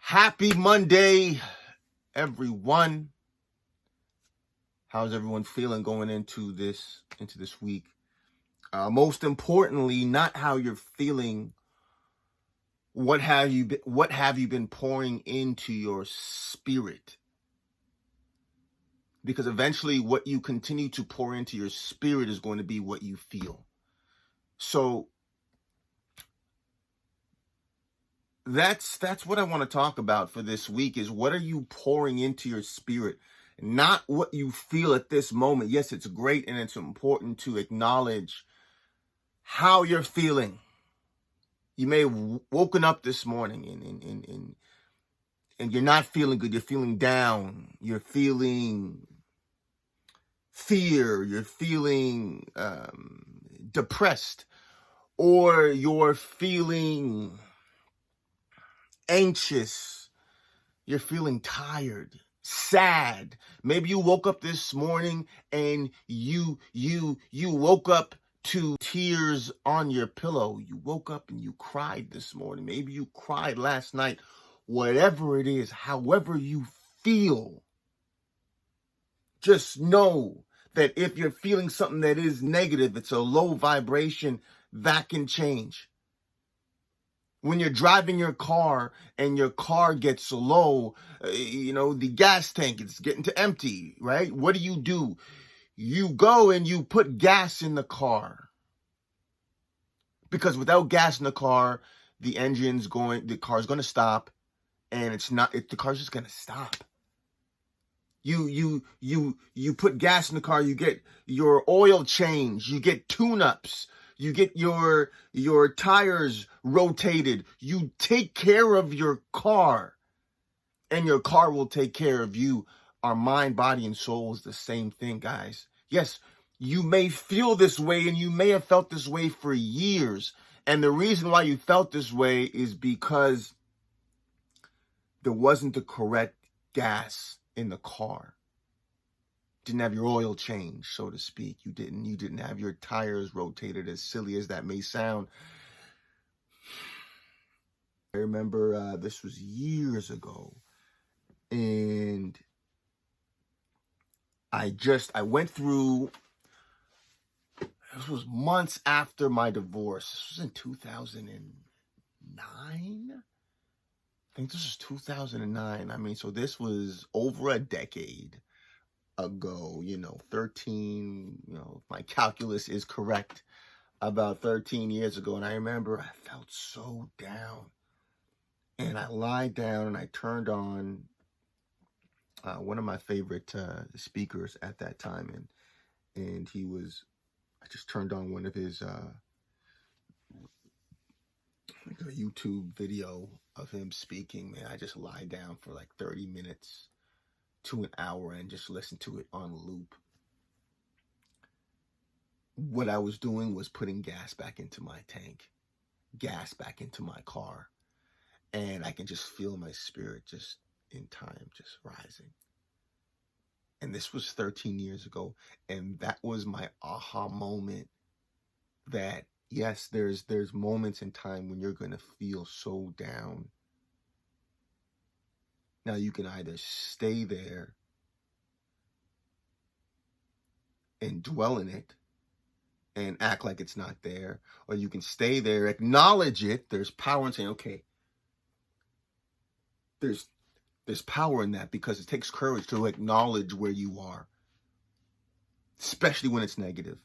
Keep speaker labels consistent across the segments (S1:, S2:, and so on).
S1: Happy Monday, everyone. How's everyone feeling going into this week? Most importantly, not how you're feeling. What have you been pouring into your spirit? Because eventually what you continue to pour into your spirit is going to be what you feel. So that's what I want to talk about for this week is what are you pouring into your spirit? Not what you feel at this moment. Yes, it's great and it's important to acknowledge how you're feeling. You may have woken up this morning and you're not feeling good. You're feeling down. You're feeling fear. You're feeling depressed. Or you're feeling anxious. You're feeling tired, sad. Maybe you woke up this morning and you woke up to tears on your pillow. You woke up and you cried this morning. Maybe you cried last night. Whatever it is, however you feel, just know that if you're feeling something that is negative, it's a low vibration, that can change. When you're driving your car and your car gets low, the gas tank is getting to empty, right? What do? You go and you put gas in the car. Because without gas in the car, the car's going to stop, and the car's just going to stop. You put gas in the car, you get your oil change, you get tune-ups, you get your tires rotated. You take care of your car, and your car will take care of you. Our mind, body, and soul is the same thing, guys. Yes, you may feel this way, and you may have felt this way for years. And the reason why you felt this way is because there wasn't the correct gas in the car. Didn't have your oil change, so to speak. You didn't have your tires rotated, as silly as that may sound. I remember this was years ago, and I went through, this was months after my divorce. This was in 2009. I think this was 2009. So this was over a decade ago, 13, if my calculus is correct, about 13 years ago. And I remember I felt so down, and I lied down and I turned on one of my favorite speakers at that time, and I just turned on one of his like a YouTube video of him speaking. Man, I just lied down for like 30 minutes to an hour and just listened to it on loop. What I was doing was putting gas back into my tank, gas back into my car, and I can just feel my spirit just in time just rising. And this was 13 years ago, and that was my aha moment that yes, there's moments in time when you're going to feel so down. Now, you can either stay there and dwell in it and act like it's not there, or you can stay there, acknowledge it. There's power in saying, okay, there's power in that, because it takes courage to acknowledge where you are, especially when it's negative.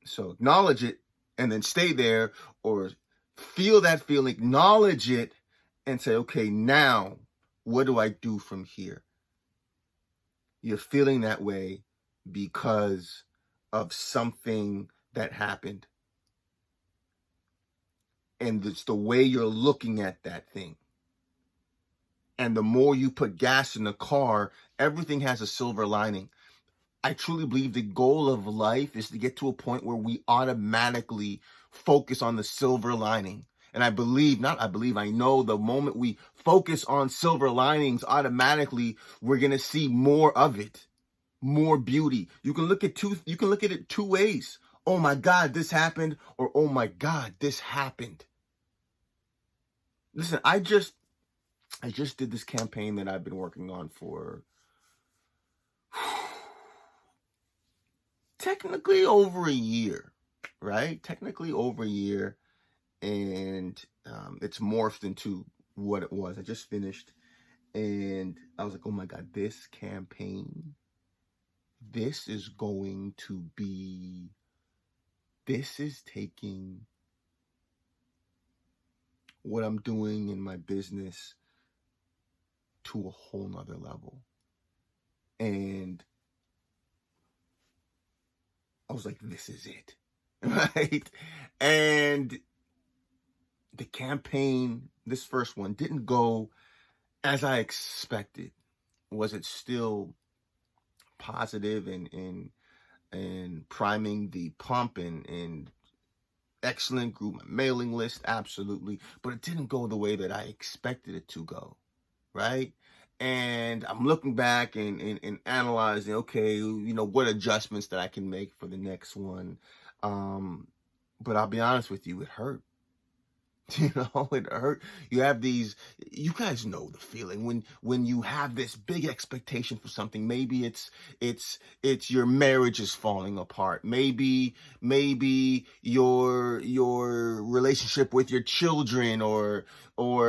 S1: So acknowledge it and then stay there, or feel that feeling, acknowledge it, and say, okay, now what do I do from here? You're feeling that way because of something that happened. And it's the way you're looking at that thing. And the more you put gas in the car, everything has a silver lining. I truly believe the goal of life is to get to a point where we automatically focus on the silver lining. And I know the moment we focus on silver linings, automatically we're going to see more of it, more beauty. You can look at it two ways. Oh my God, this happened, or oh my God, this happened. Listen, I just I just did this campaign that I've been working on for technically over a year, right? Technically over a year. And it's morphed into what it was. I just finished. And I was like, oh my God, this campaign, this is taking what I'm doing in my business to a whole nother level. And I was like, this is it, right? And the campaign, this first one, didn't go as I expected. Was it still positive and priming the pump and excellent, grew my mailing list? Absolutely. But it didn't go the way that I expected it to go, right? And I'm looking back and analyzing, okay, what adjustments that I can make for the next one. But I'll be honest with you, it hurt. It hurt. You guys know the feeling when you have this big expectation for something. Maybe it's your marriage is falling apart. Maybe your relationship with your children or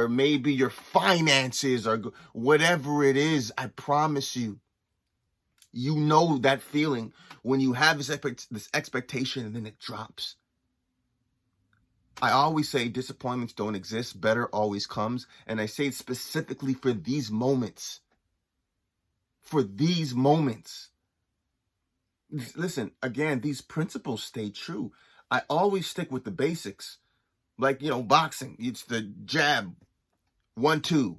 S1: maybe your finances or whatever it is. I promise you, that feeling when you have this expectation and then it drops. I always say disappointments don't exist. Better always comes. And I say it specifically for these moments. For these moments. Listen, again, these principles stay true. I always stick with the basics. Like, boxing. It's the jab. 1-2.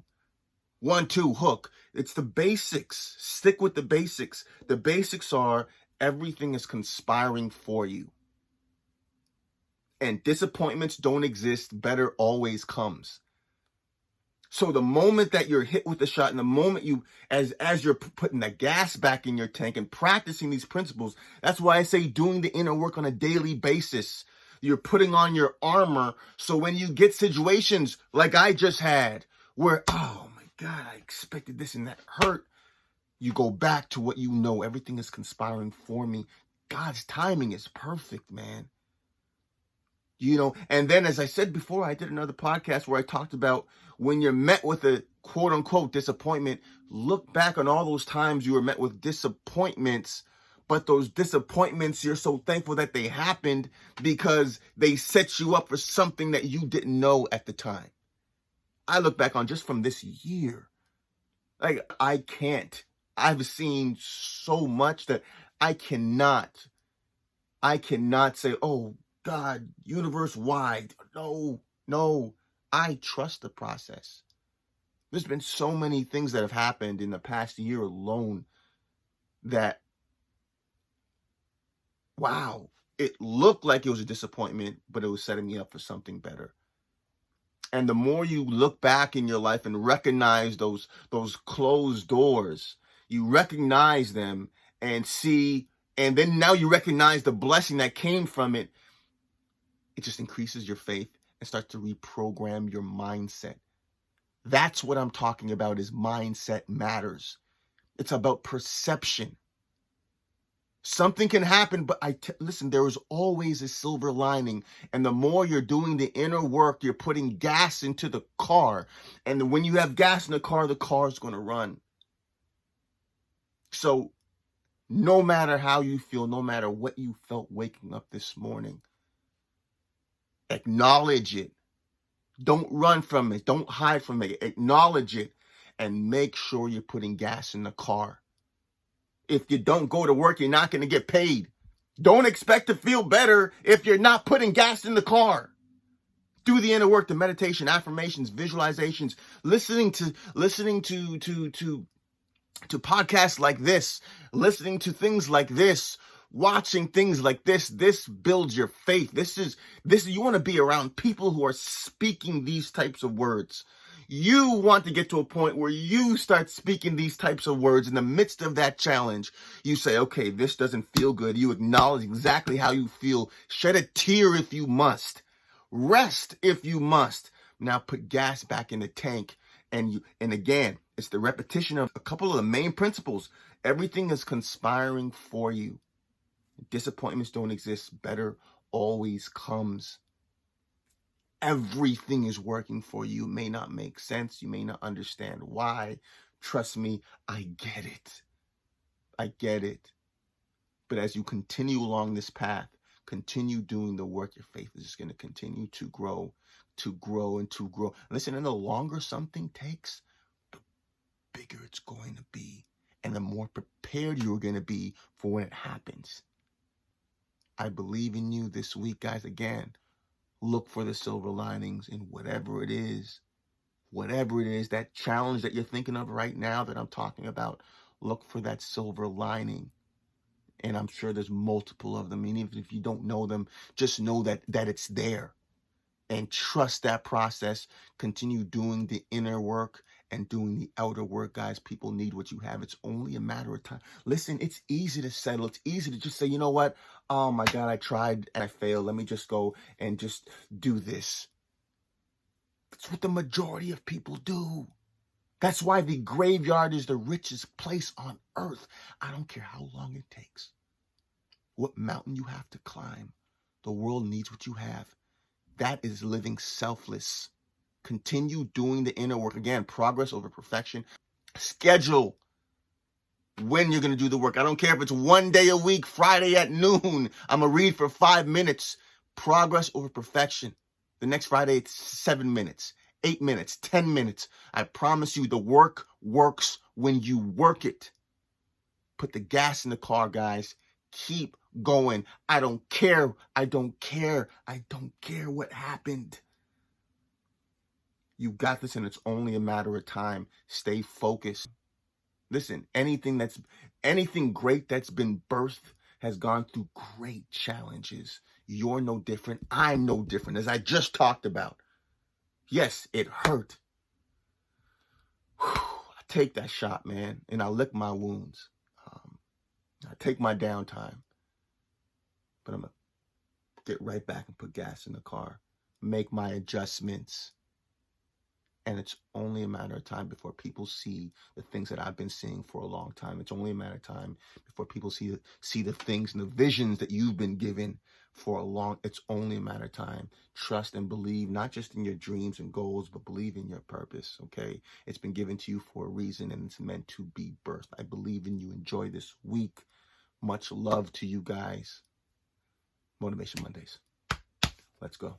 S1: 1-2 hook. It's the basics. Stick with the basics. The basics are everything is conspiring for you. And disappointments don't exist. Better always comes. So the moment that you're hit with the shot, and the moment as you're putting the gas back in your tank and practicing these principles, that's why I say doing the inner work on a daily basis. You're putting on your armor. So when you get situations like I just had, where, oh my God, I expected this and that hurt, you go back to what everything is conspiring for me. God's timing is perfect, man. And then, as I said before, I did another podcast where I talked about when you're met with a quote unquote disappointment, look back on all those times you were met with disappointments, but those disappointments, you're so thankful that they happened because they set you up for something that you didn't know at the time. I look back on just from this year, like I've seen so much that I cannot say, oh, God, universe wide. No, I trust the process. There's been so many things that have happened in the past year alone that, wow, it looked like it was a disappointment, but it was setting me up for something better. And the more you look back in your life and recognize those closed doors, you recognize them and see, and then now you recognize the blessing that came from it. It just increases your faith and starts to reprogram your mindset. That's what I'm talking about, is mindset matters. It's about perception. Something can happen, but listen, there is always a silver lining. And the more you're doing the inner work, you're putting gas into the car. And when you have gas in the car is going to run. So no matter how you feel, no matter what you felt waking up this morning, acknowledge it. Don't run from it. Don't hide from it. Acknowledge it and make sure you're putting gas in the car. If you don't go to work, you're not going to get paid. Don't expect to feel better if you're not putting gas in the car. Do the inner work, the meditation, affirmations, visualizations, listening to podcasts like this, listening to things like this, watching things like this. This builds your faith. This you want to be around people who are speaking these types of words. You want to get to a point where you start speaking these types of words in the midst of that challenge. You say, okay, this doesn't feel good. You acknowledge exactly how you feel. Shed a tear if you must. Rest if you must. Now put gas back in the tank And again, it's the repetition of a couple of the main principles. Everything is conspiring for you. Disappointments don't exist. Better always comes. Everything is working for you. It may not make sense. You may not understand why. Trust me, I get it. I get it. But as you continue along this path, continue doing the work, your faith is just going to continue to grow, and to grow. Listen, and the longer something takes, the bigger it's going to be, and the more prepared you're going to be for when it happens. I believe in you this week, guys. Again, look for the silver linings in whatever it is, that challenge that you're thinking of right now that I'm talking about. Look for that silver lining. And I'm sure there's multiple of them. And even if you don't know them, just know that it's there. And trust that process. Continue doing the inner work and doing the outer work, guys. People need what you have. It's only a matter of time. Listen, it's easy to settle. It's easy to just say, you know what? Oh my God, I tried and I failed. Let me just go and just do this. That's what the majority of people do. That's why the graveyard is the richest place on earth. I don't care how long it takes, what mountain you have to climb. The world needs what you have. That is living selfless. Continue doing the inner work. Again, progress over perfection. Schedule when you're going to do the work. I don't care if it's one day a week, Friday at noon. I'm going to read for 5 minutes. Progress over perfection. The next Friday, it's 7 minutes, 8 minutes, 10 minutes. I promise you the work works when you work it. Put the gas in the car, guys. Keep going. I don't care. I don't care. I don't care what happened. You got this, and it's only a matter of time. Stay focused. Listen, anything great that's been birthed has gone through great challenges. You're no different. I'm no different, as I just talked about. Yes, it hurt. I take that shot, man, and I lick my wounds. I take my downtime. But I'm going to get right back and put gas in the car, make my adjustments. And it's only a matter of time before people see the things that I've been seeing for a long time. It's only a matter of time before people see the things and the visions that you've been given for a long. It's only a matter of time. Trust and believe, not just in your dreams and goals, but believe in your purpose, okay? It's been given to you for a reason, and it's meant to be birthed. I believe in you. Enjoy this week. Much love to you guys. Motivation Mondays. Let's go.